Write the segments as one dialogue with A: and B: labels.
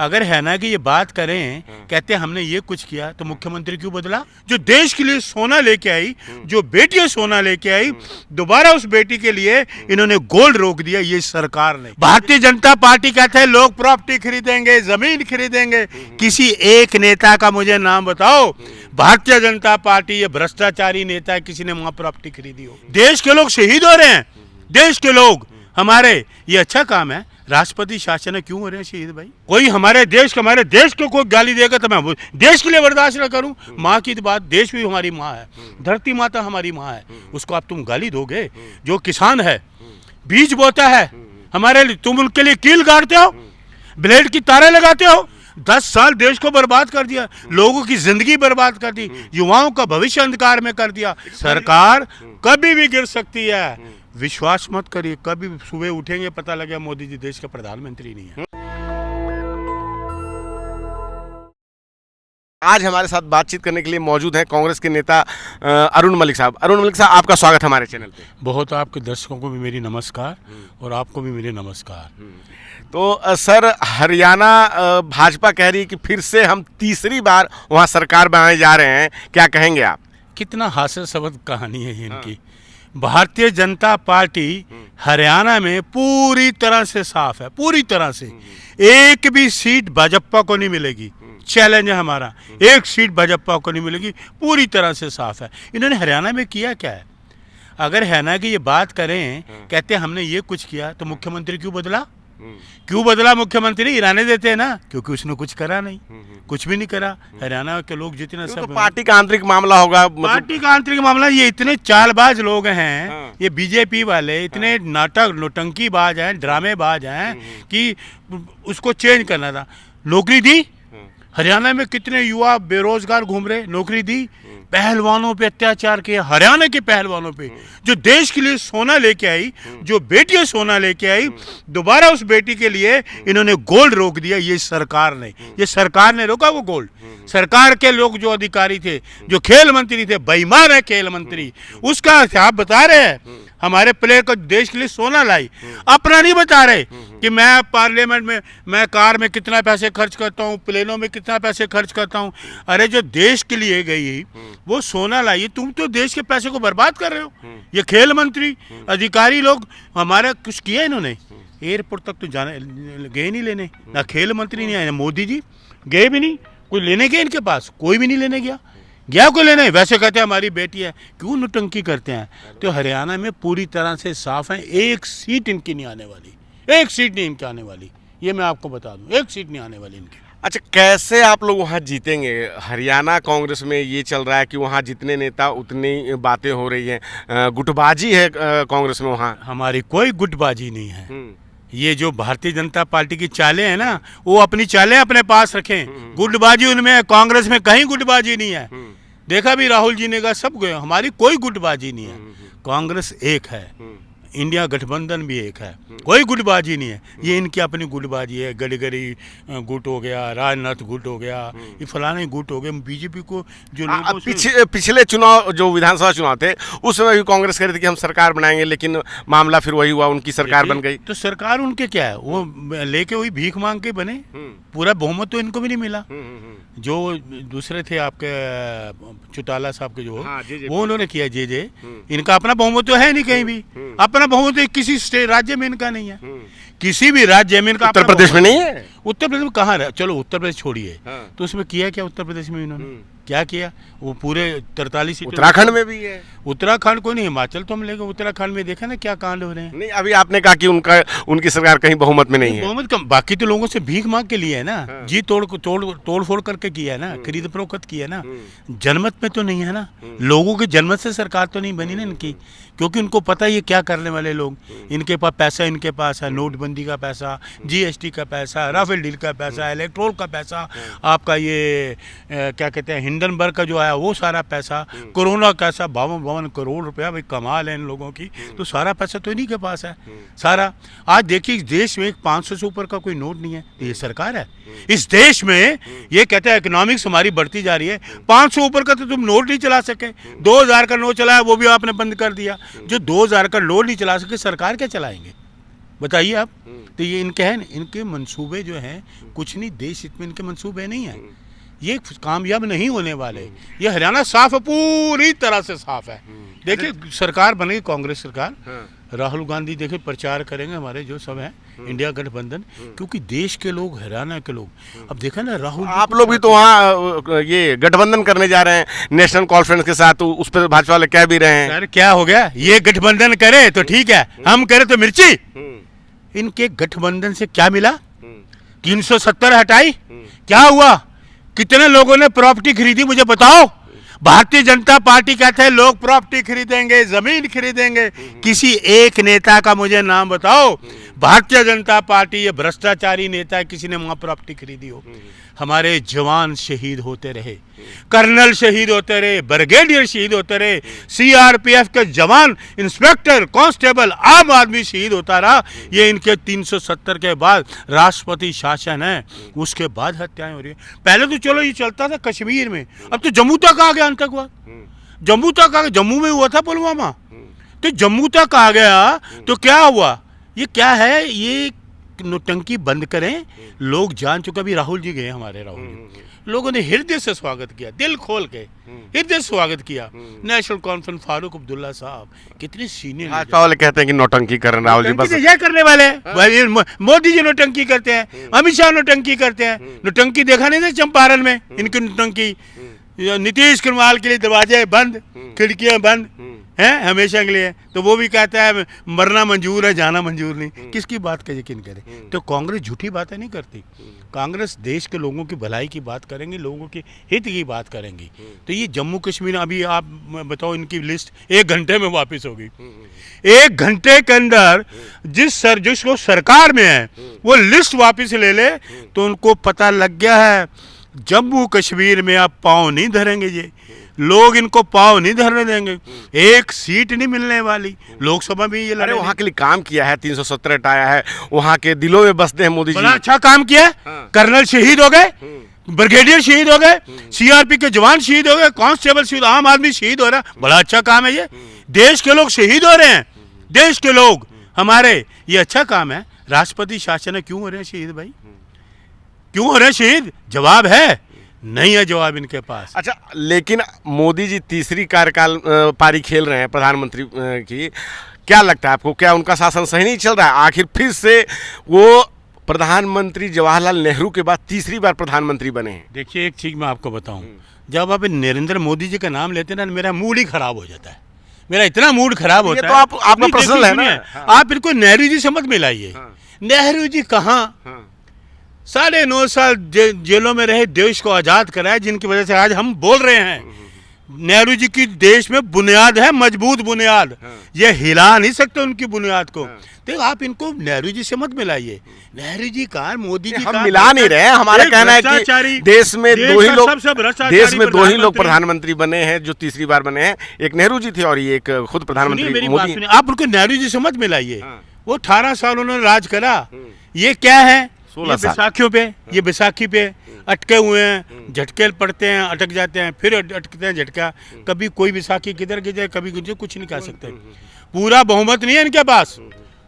A: अगर है ना कि ये बात करें, कहते हैं हमने ये कुछ किया, तो मुख्यमंत्री क्यों बदला? जो देश के लिए सोना लेके आई, जो बेटियां सोना लेके आई, दोबारा उस बेटी के लिए इन्होंने गोल्ड रोक दिया। ये सरकार ने। भारतीय जनता पार्टी कहते हैं लोग प्रॉपर्टी खरीदेंगे, जमीन खरीदेंगे। किसी एक नेता का मुझे नाम बताओ, भारतीय जनता पार्टी ये भ्रष्टाचारी नेता है, किसी ने वहां प्रॉपर्टी खरीदी हो? देश के लोग शहीद हो रहे हैं, देश के लोग हमारे, ये अच्छा काम है। राष्ट्रपति शासन है, क्यों हो रहे हैं शहीद भाई? कोई हमारे देश को कोई गाली देगा तो मैं देश के लिए बर्दाश्त न करूं। माँ की बात, देश भी हमारी माँ है, धरती माता हमारी माँ है, उसको आप तुम गाली दोगे? जो किसान है, बीज बोता है हमारे लिए, तुम उनके लिए कील गाड़ते हो, ब्लेड की तारें लगाते हो। 10 साल देश को बर्बाद कर दिया, लोगों की जिंदगी बर्बाद कर दी, युवाओं का भविष्य अंधकार में कर दिया। सरकार कभी भी गिर सकती है, विश्वास मत करिए। कभी सुबह उठेंगे पता लगे मोदी जी देश के प्रधानमंत्री नहीं है।
B: आज हमारे साथ बातचीत करने के लिए मौजूद हैं कांग्रेस के नेता अरुण मलिक साहब। अरुण मलिक साहब, आपका स्वागत हमारे चैनल पे।
A: बहुत आपके दर्शकों को भी मेरी नमस्कार और आपको भी मेरे नमस्कार।
B: तो सर, हरियाणा भाजपा कह रही है कि फिर से हम तीसरी बार वहाँ सरकार बनाने जा रहे हैं, क्या कहेंगे आप?
A: कितना हास्यास्पद कहानी है इनकी। भारतीय जनता पार्टी हरियाणा में पूरी तरह से साफ है, पूरी तरह से। एक भी सीट भाजपा को नहीं मिलेगी, चैलेंज है हमारा। एक सीट भाजपा को नहीं मिलेगी, पूरी तरह से साफ है। इन्होंने हरियाणा में किया क्या है? अगर है ना कि ये बात करें, कहते हैं हमने ये कुछ किया, तो मुख्यमंत्री क्यों बदला? क्यों बदला मुख्यमंत्री? ईरानी देते हैं ना, क्योंकि उसने कुछ करा नहीं, कुछ भी नहीं करा। हरियाणा के लोग जितने सब,
B: तो पार्टी का आंतरिक मामला होगा,
A: पार्टी का आंतरिक मामला। ये इतने चालबाज लोग हैं, ये बीजेपी वाले इतने नाटक नौटंकीबाज हैं, ड्रामेबाज हैं कि उसको चेंज करना था। नौकरी दी, हरियाणा में कितने युवा बेरोजगार घूम रहे, नौकरी दी। पहलवानों पे अत्याचार किया, हरियाणा के पहलवानों पे, जो देश के लिए सोना लेके आई, जो बेटियां सोना लेके आई, दोबारा उस बेटी के लिए इन्होंने गोल्ड रोक दिया। ये सरकार ने रोका वो गोल्ड। सरकार के लोग जो अधिकारी थे, जो खेल मंत्री थे, बेईमान है खेल मंत्री, उसका आप बता रहे हैं हमारे प्लेयर को देश के लिए सोना लाई, अपना नहीं बता रहे कि मैं पार्लियामेंट में, मैं कार में कितना पैसे खर्च करता हूँ, प्लेनों में कितना पैसे खर्च करता हूँ। अरे जो देश के लिए गई वो सोना लाई, तुम तो देश के पैसे को बर्बाद कर रहे हो। ये खेल मंत्री अधिकारी लोग हमारा कुछ किया इन्होंने? एयरपोर्ट तक तो जाने गए नहीं लेने, ना खेल मंत्री नहीं आए, मोदी जी गए भी नहीं, कोई लेने गए इनके पास? कोई भी नहीं लेने गया कोई लेने। वैसे कहते हैं हमारी बेटी है, क्यों नौटंकी करते हैं? तो हरियाणा में पूरी तरह से साफ है, एक सीट इनकी नहीं आने वाली, एक सीट नहीं इनकी आने वाली, ये मैं आपको बता दूं, एक सीट नहीं आने वाली इनकी।
B: अच्छा, कैसे आप लोग वहाँ जीतेंगे? हरियाणा कांग्रेस में ये चल रहा है कि वहाँ जितने नेता उतनी बातें हो रही हैं, गुटबाजी है कांग्रेस में। वहाँ
A: हमारी कोई गुटबाजी नहीं है। ये जो भारतीय जनता पार्टी की चालें हैं ना, वो अपनी चालें अपने पास रखें। गुटबाजी उनमें है, कांग्रेस में कहीं गुटबाजी नहीं है। देखा भी राहुल जी ने कहा सब गए, हमारी कोई गुटबाजी नहीं है। कांग्रेस एक है, इंडिया गठबंधन भी एक है, कोई गुटबाजी नहीं है। ये इनकी अपनी गुटबाजी है, गडकरी गुट हो गया, राजनाथ गुट हो गया, ये फलाने गुट हो गए। बीजेपी को जो लोगों
B: पिछले चुनाव, जो विधानसभा चुनाव थे, उस समय भी कांग्रेस कह रही थी कि हम सरकार बनाएंगे, लेकिन मामला फिर वही हुआ, उनकी सरकार बन गई।
A: तो सरकार उनके क्या है, वो लेके वही भीख मांग के बने, पूरा बहुमत तो इनको भी नहीं मिला। जो दूसरे थे आपके चौटाला साहब के, जो वो उन्होंने किया, जे इनका अपना बहुमत तो है नहीं कहीं भी, अपना बहुमत किसी राज्य में इनका नहीं है, किसी भी राज्य में इनका।
B: उत्तर प्रदेश में नहीं है?
A: उत्तर प्रदेश में कहाँ रहा? चलो उत्तर प्रदेश छोड़िए, तो उसमें किया क्या उत्तर प्रदेश में इन्होंने? क्या किया? वो पूरे 43 सीट।
B: उत्तराखंड में भी है।
A: उत्तराखंड को नहीं, हिमाचल तो हम लेंगे, उत्तराखंड में देखा ना क्या कांड हो रहे हैं।
B: नहीं, अभी आपने कहा कि उनकी सरकार कहीं बहुमत में नहीं है।
A: बहुमत कम, बाकी तो लोगों से भीख मांग के लिए है ना, जी तोड़ फोड़ करके किया है ना, खरीद फरोख्त किया है ना, जनमत में तो नहीं है ना। लोगों के जनमत से सरकार तो नहीं बनी ना इनकी, क्योंकि उनको पता है ये क्या करने वाले लोग। इनके पास पैसा, इनके पास है नोटबंदी का पैसा, जीएसटी का पैसा, राफेल डील का पैसा, इलेक्ट्रोल का पैसा, आपका ये क्या कहते हैं हिंडनबर्ग का जो आया वो सारा पैसा, कोरोना का पैसा 52 करोड़ रुपया, भाई कमाल है इन लोगों की। तो सारा पैसा तो इन्हीं के पास है सारा। आज देखिए देश में 500 से ऊपर का कोई नोट नहीं है, ये सरकार है इस देश में। ये कहते हैं इकोनॉमिक्स हमारी बढ़ती जा रही है, 500 ऊपर का तो तुम नोट नहीं चला सके। 2000 का नोट चलाया वो भी आपने बंद कर दिया। जो 2000 का नोट नहीं चला सके, सरकार क्या चलाएंगे? बताइए आप। तो ये इनके हैं, इनके मंसूबे जो हैं कुछ नहीं, देश हित में इनके मंसूबे नहीं हैं, ये कामयाब नहीं होने वाले। ये हरियाणा साफ है, पूरी तरह से साफ है। देखिए सरकार बनेगी कांग्रेस सरकार, राहुल गांधी देखिए प्रचार करेंगे, हमारे जो सब हैं इंडिया गठबंधन, क्योंकि देश के लोग, हरियाणा के लोग, अब देखा ना राहुल,
B: आप लोग भी तो वहाँ ये गठबंधन करने जा रहे हैं नेशनल कॉन्फ्रेंस के साथ, तो उस पर भाजपा वाले कह भी रहे हैं।
A: सर क्या हो गया, ये गठबंधन करे तो ठीक है, हम करे तो मिर्ची। इनके गठबंधन से क्या मिला, 370 हटाई, क्या हुआ, कितने लोगों ने प्रॉपर्टी खरीदी मुझे बताओ। भारतीय जनता पार्टी कहते हैं लोग प्रॉपर्टी खरीदेंगे, जमीन खरीदेंगे, किसी एक नेता का मुझे नाम बताओ भारतीय जनता पार्टी ये भ्रष्टाचारी नेता है, किसी ने वहां प्रॉपर्टी खरीदी हो। हमारे जवान शहीद होते रहे, कर्नल शहीद होते रहे, ब्रिगेडियर शहीद होते रहे, सीआरपीएफ के जवान, इंस्पेक्टर, कांस्टेबल, आम आदमी शहीद होता रहा। ये इनके 370 के बाद राष्ट्रपति शासन है, उसके बाद हत्याएं हो रही है। पहले तो चलो ये चलता था कश्मीर में, अब तो जम्मू तक आ गया आतंकवाद, जम्मू तक आ गया। जम्मू में हुआ था पुलवामा, तो जम्मू तक आ गया, तो क्या हुआ, ये क्या है, ये नौटंकी बंद करें। लोग जान चुके, अभी राहुल जी गए, हमारे राहुल जी, लोगों ने हृदय से स्वागत किया, दिल खोल के हृदय से स्वागत किया। नेशनल कॉन्फ्रेंस फारूक अब्दुल्ला साहब कितने सीनियर,
B: भाजपा वाले कहते हैं कि नौटंकी कर रहे हैं राहुल जी, बस
A: यह करने वाले हैं। मोदी जी नौटंकी करते हैं, अमित शाह नौटंकी करते हैं। नौटंकी देखा नहीं था चंपारण में, इनकी नौटंकी। नीतीश कुमार के लिए दरवाजे बंद, खिड़कियां बंद हैं हमेशा के लिए, तो वो भी कहता है मरना मंजूर है, जाना मंजूर नहीं। किसकी बात का यकीन करें, तो कांग्रेस झूठी बातें नहीं करती। कांग्रेस देश के लोगों की भलाई की बात करेंगे, लोगों के हित की बात करेंगी। तो ये जम्मू कश्मीर, अभी आप बताओ, इनकी लिस्ट 1 घंटे में वापस होगी। 1 घंटे के अंदर जिसको सरकार में है वो लिस्ट वापस ले ले, तो उनको पता लग गया है जम्मू कश्मीर में आप पाँव नहीं धरेंगे, ये लोग इनको पाँव नहीं धरने देंगे, 1 सीट नहीं मिलने वाली। लोकसभा में ये लड़े,
B: वहाँ के लिए काम किया है, 370 हटाया है, वहाँ के दिलों में बसते हैं मोदी जी।
A: बड़ा अच्छा काम किया। कर्नल शहीद हो गए, ब्रिगेडियर शहीद हो गए, सीआरपी के जवान शहीद हो गए, कांस्टेबल शहीद, आम आदमी शहीद हो रहा है। बड़ा अच्छा काम है ये, देश के लोग शहीद हो रहे हैं, देश के लोग हमारे, ये अच्छा काम है। राष्ट्रपति शासन है, क्यों हो रहे हैं शहीद भाई, क्यों हो रहे हैं शहीद, जवाब है नहीं है, जवाब इनके पास।
B: अच्छा, लेकिन मोदी जी तीसरी कार्यकाल पारी खेल रहे हैं प्रधानमंत्री की, क्या लगता है आपको, क्या उनका शासन सही नहीं चल रहा है? आखिर फिर से वो प्रधानमंत्री जवाहरलाल नेहरू के बाद तीसरी बार प्रधानमंत्री बने हैं।
A: देखिए एक चीज मैं आपको बताऊं, जब आप नरेंद्र मोदी जी का नाम लेते हैं ना, मेरा मूड ही खराब हो जाता है, मेरा इतना मूड खराब होता है।
B: तो आपका पर्सनल है ना,
A: आप इनको नेहरू जी से मत मिलाइए। नेहरू जी कहाँ, 9.5 साल जेलों में रहे, देश को आज़ाद कराया, जिनकी वजह से आज हम बोल रहे हैं। नेहरू जी की देश में बुनियाद है, मजबूत बुनियाद, ये हिला नहीं सकते उनकी बुनियाद को। तो आप इनको नेहरू जी से मत मिलाइए। नेहरू जी कहाँ, मोदी जी
B: हम मिला नहीं रहे हैं, हमारा कहना है कि देश में दो ही लोग प्रधानमंत्री बने हैं जो तीसरी बार बने हैं, एक नेहरू जी थे और ये एक खुद प्रधानमंत्री मोदी।
A: आप उनको नेहरू जी से मत मिलाइए, वो 18 साल उन्होंने राज करा, ये क्या है, 16 बैसाखियों पे, ये बैसाखी पे अटके हुए हैं, झटके पड़ते हैं, अटक जाते हैं, फिर अटकते हैं झटका। कभी कोई बैसाखी किधर की जाए, कभी कुछ नहीं कह सकते। पूरा बहुमत नहीं है इनके पास,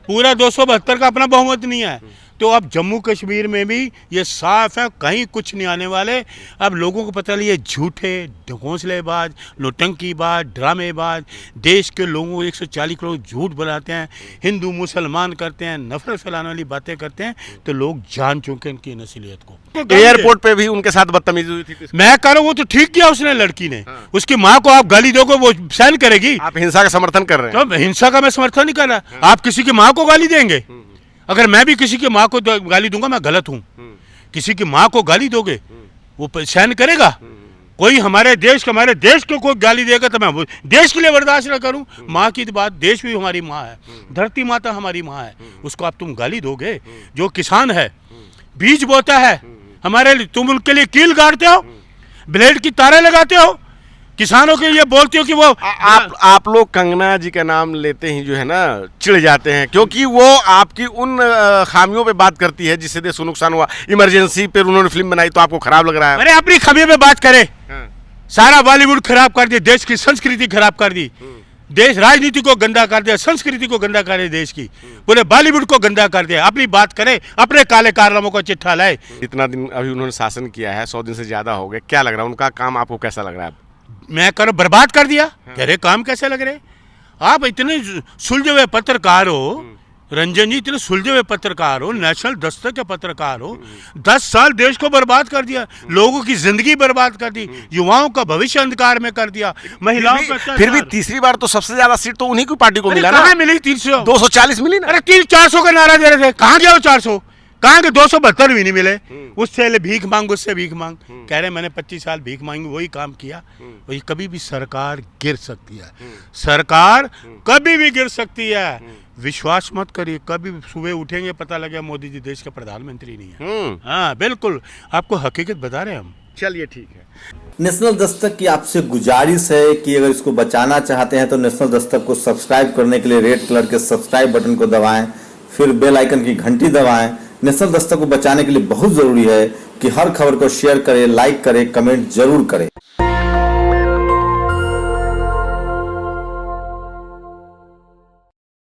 A: पूरा 272 का अपना बहुमत नहीं है। तो अब जम्मू कश्मीर में भी ये साफ है, कहीं कुछ नहीं आने वाले। अब लोगों को पता लिए झूठे, घोंसलेबाज, नौटंकीबाज, ड्रामेबाज, देश के लोगों को 140 करोड़ झूठ बनाते हैं, हिंदू मुसलमान करते हैं, नफरत फैलाने वाली बातें करते हैं, तो लोग जान चुके हैं इनकी नस्लियत को।
B: एयरपोर्ट पे भी उनके साथ बदतमीजी हुई थी।
A: मैं कह रहा हूँ वो तो ठीक किया उसने, लड़की ने, उसकी माँ को आप गाली दोगे वो सहन करेगी।
B: आप हिंसा का समर्थन कर रहे हैं?
A: तो हिंसा का मैं समर्थन नहीं कर रहा। आप किसी की माँ को गाली देंगे? अगर मैं भी किसी की माँ को गाली दूंगा मैं गलत हूँ। किसी की माँ को गाली दोगे वो सहन करेगा? कोई हमारे देश को कोई गाली देगा तो मैं देश के लिए बर्दाश्त न करूं। माँ की बात, देश भी हमारी माँ है, धरती माता हमारी माँ है, उसको आप तुम गाली दोगे? जो किसान है, बीज बोता है हमारे लिए, तुम उनके लिए कील गाड़ते हो, ब्लेड की तारें लगाते हो, किसानों के लिए बोलते हो कि वो
B: आप लोग कंगना जी का नाम लेते ही जो है ना चिढ़ जाते हैं, क्योंकि वो आपकी उन खामियों पे बात करती है जिससे देश को नुकसान हुआ। इमरजेंसी पे उन्होंने फिल्म बनाई तो आपको खराब लग रहा है?
A: अरे अपनी खामियों पे बात करे, सारा बॉलीवुड खराब कर दी, देश की संस्कृति खराब कर दी, देश राजनीति को गंदा कर दिया, संस्कृति को गंदा कर दिया, देश की पूरे बॉलीवुड को गंदा कर दिया। अपनी बात करे, अपने काले कारनामों को चिट्ठा लाए।
B: इतना दिन अभी उन्होंने शासन किया है, 100 दिन से ज्यादा हो गए, क्या लग रहा है उनका काम आपको कैसा लग रहा है?
A: मैं करो बर्बाद कर दिया। कह रहे काम कैसे लग रहे? आप इतने सुलझे हुए पत्रकार हो रंजन जी, इतने सुलझे हुए पत्रकार हो, नेशनल दस्तक के पत्रकार हो, 10 साल देश को बर्बाद कर दिया, लोगों की जिंदगी बर्बाद कर दी, युवाओं का भविष्य अंधकार में कर दिया, महिलाओं का।
B: फिर भी तीसरी बार तो सबसे ज्यादा सीट तो उन्हीं की पार्टी को मिला ना।
A: कहाँ मिली? 300
B: 240 मिली ना।
A: अरे 300-400 का नारा दे रहे थे, कहाँ गया वो 400? कहाँ के 272 भी नहीं मिले। उससे भीख मांग, उससे भीख मांग। कह रहे मैंने 25 साल भीख मांगी, वही काम किया। वही कभी भी सरकार गिर सकती है, सरकार कभी भी गिर सकती है। विश्वास मत करिए, कभी सुबह उठेंगे पता लगे मोदी जी देश के प्रधानमंत्री नहीं है। हाँ बिल्कुल, आपको हकीकत बता रहे हैं हम।
B: चलिए ठीक है।
C: नेशनल दस्तक की आपसे गुजारिश है कि अगर इसको बचाना चाहते हैं तो नेशनल दस्तक को सब्सक्राइब करने के लिए रेड कलर के सब्सक्राइब बटन को दबाएं, फिर बेल आइकन की घंटी दबाएं। नेशनल दस्तक को बचाने के लिए बहुत जरूरी है कि हर खबर को शेयर करें, लाइक करें, कमेंट जरूर करें।